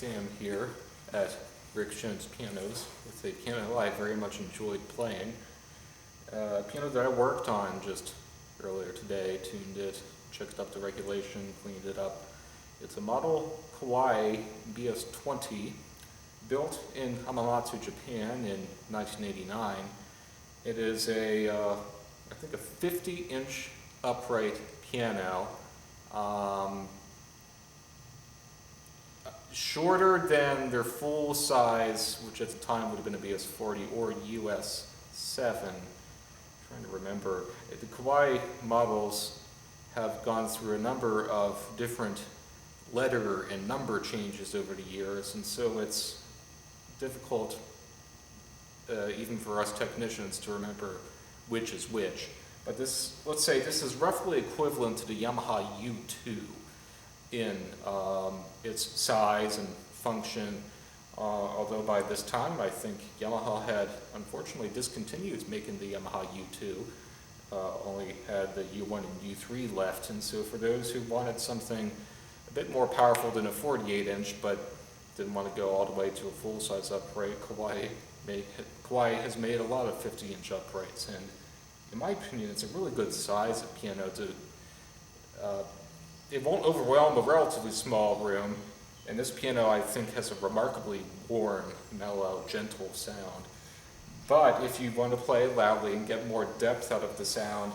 Sam here at Rick Jones Pianos with a piano I very much enjoyed playing. A piano that I worked on just earlier today, tuned it, checked up the regulation, cleaned it up. It's a model Kawai BS-20, built in Hamamatsu, Japan in 1989. It is I think a 50-inch upright piano. Shorter than their full size, which at the time would have been a BS-40 or US-7. Trying to remember. The Kawai models have gone through a number of different letter and number changes over the years, and so it's difficult even for us technicians to remember which is which. But this, let's say this is roughly equivalent to the Yamaha U2 in its size and function, although by this time I think Yamaha had unfortunately discontinued making the Yamaha U2, only had the U1 and U3 left, and so for those who wanted something a bit more powerful than a 48-inch but didn't want to go all the way to a full-size upright, Kawai has made a lot of 50-inch uprights, and in my opinion it's a really good size of piano to it won't overwhelm a relatively small room, and this piano I think has a remarkably warm, mellow, gentle sound. But if you want to play loudly and get more depth out of the sound,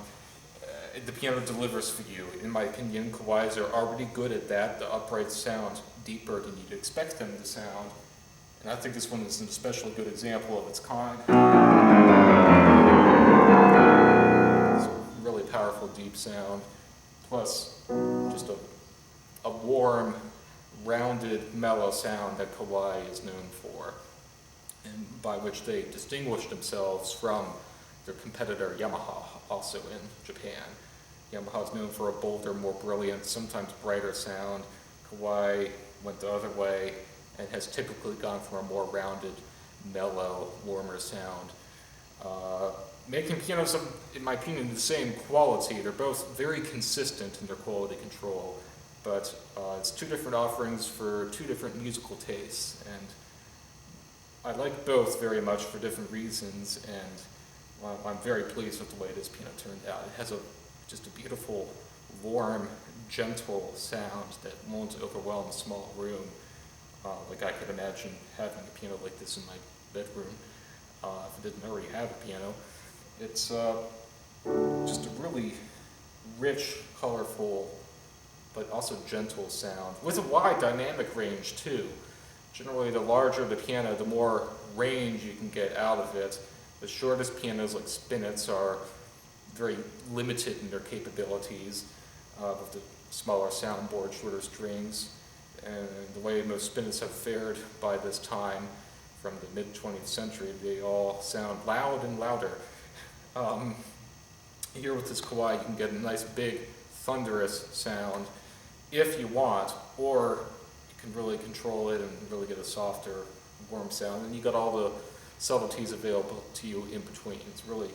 the piano delivers for you. In my opinion, Kawais are already good at that. The uprights sound deeper than you'd expect them to sound, and I think this one is an especially good example of its kind. It's a really powerful, deep sound, plus just a warm, rounded, mellow sound that Kawai is known for, and by which they distinguish themselves from their competitor Yamaha, also in Japan. Yamaha is known for a bolder, more brilliant, sometimes brighter sound. Kawai went the other way and has typically gone for a more rounded, mellow, warmer sound. Making pianos of, in my opinion, the same quality. They're both very consistent in their quality control, but it's two different offerings for two different musical tastes, and I like both very much for different reasons, and I'm very pleased with the way this piano turned out. It has just a beautiful, warm, gentle sound that won't overwhelm a small room, like I could imagine having a piano like this in my bedroom if I didn't already have a piano. It's just a really rich, colorful, but also gentle sound, with a wide dynamic range too. Generally, the larger the piano, the more range you can get out of it. The shortest pianos, like spinets, are very limited in their capabilities, with the smaller soundboard, shorter strings, and the way most spinets have fared by this time, from the mid-20th century, they all sound loud and louder. Here with this Kawai, you can get a nice big thunderous sound if you want, or you can really control it and really get a softer, warm sound, and you got all the subtleties available to you in between. It's really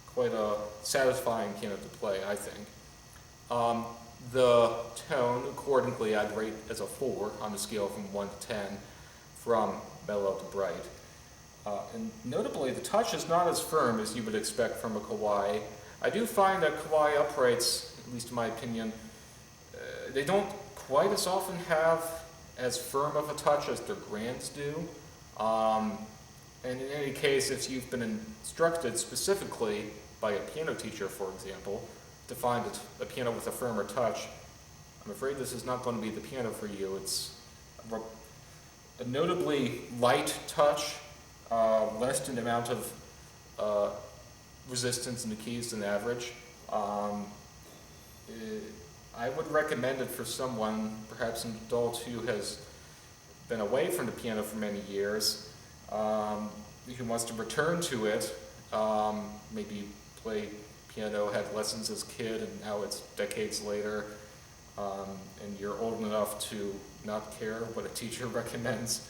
quite a satisfying piano to play, I think. The tone, accordingly, I'd rate as a 4 on a scale from 1 to 10, from mellow to bright. And notably, the touch is not as firm as you would expect from a Kawai. I do find that Kawai uprights, at least in my opinion, they don't quite as often have as firm of a touch as their grands do. And in any case, if you've been instructed specifically by a piano teacher, for example, to find a piano with a firmer touch, I'm afraid this is not going to be the piano for you. It's a notably light touch, less in the amount of resistance in the keys than average. I would recommend it for someone, perhaps an adult who has been away from the piano for many years, who wants to return to it, maybe play piano, had lessons as a kid, and now it's decades later, and you're old enough to not care what a teacher recommends.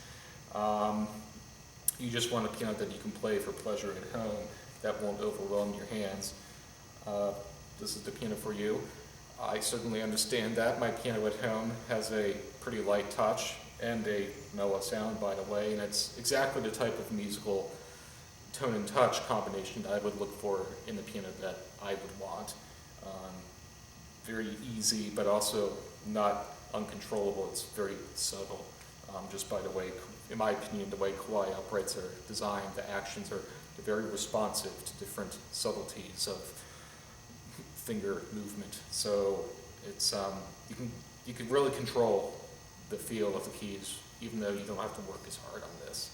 You just want a piano that you can play for pleasure at home, that won't overwhelm your hands. This is the piano for you. I certainly understand that. My piano at home has a pretty light touch, and a mellow sound, by the way, and it's exactly the type of musical tone and touch combination that I would look for in the piano that I would want. Very easy, but also not uncontrollable. It's very subtle. Just by the way, in my opinion, the way Kawai uprights are designed, the actions are very responsive to different subtleties of finger movement. So it's you can really control the feel of the keys, even though you don't have to work as hard on this.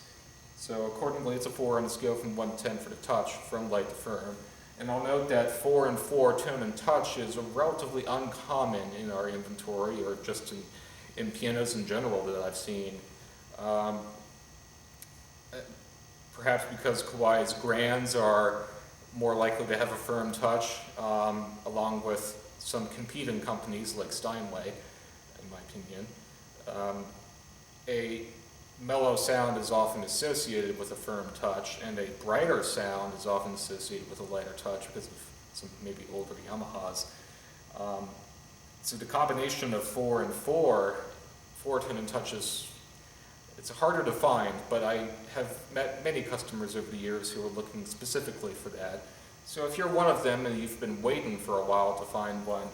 So accordingly, it's a 4 on the scale from 1 to 10 for the touch, from light to firm. And I'll note that 4 and 4 tone and touch is relatively uncommon in our inventory, or just in pianos in general that I've seen. Perhaps because Kawai's grands are more likely to have a firm touch, along with some competing companies like Steinway, in my opinion. A mellow sound is often associated with a firm touch, and a brighter sound is often associated with a lighter touch because of some maybe older Yamahas. So the combination of 4 and 4 tone and touches, it's harder to find, but I have met many customers over the years who are looking specifically for that. So if you're one of them and you've been waiting for a while to find one,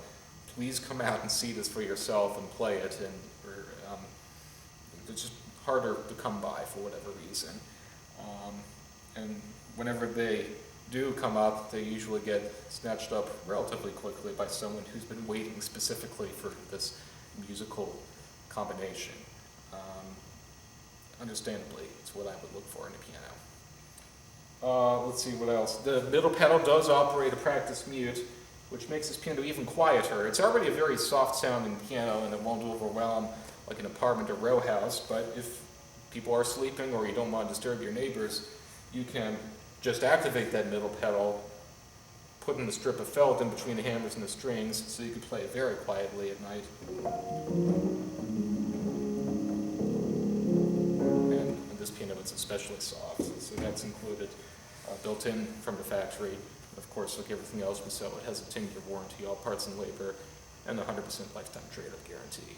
please come out and see this for yourself and play it. And it's just harder to come by for whatever reason. And whenever they do come up, they usually get snatched up relatively quickly by someone who's been waiting specifically for this musical combination. Understandably, it's what I would look for in a piano. Let's see what else. The middle pedal does operate a practice mute, which makes this piano even quieter. It's already a very soft sounding piano, and it won't overwhelm like an apartment or row house, but if people are sleeping or you don't want to disturb your neighbors, you can just activate that middle pedal, put in a strip of felt in between the hammers and the strings, so you can play it very quietly at night. And this piano is especially soft, so that's included, built in from the factory. Of course, like everything else we sell, it has a 10-year warranty, all parts and labor, and a 100% lifetime trade-up guarantee.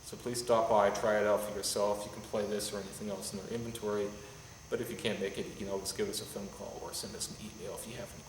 So please stop by, try it out for yourself. You can play this or anything else in our inventory, but if you can't make it, you can always give us a phone call or send us an email if you have any questions.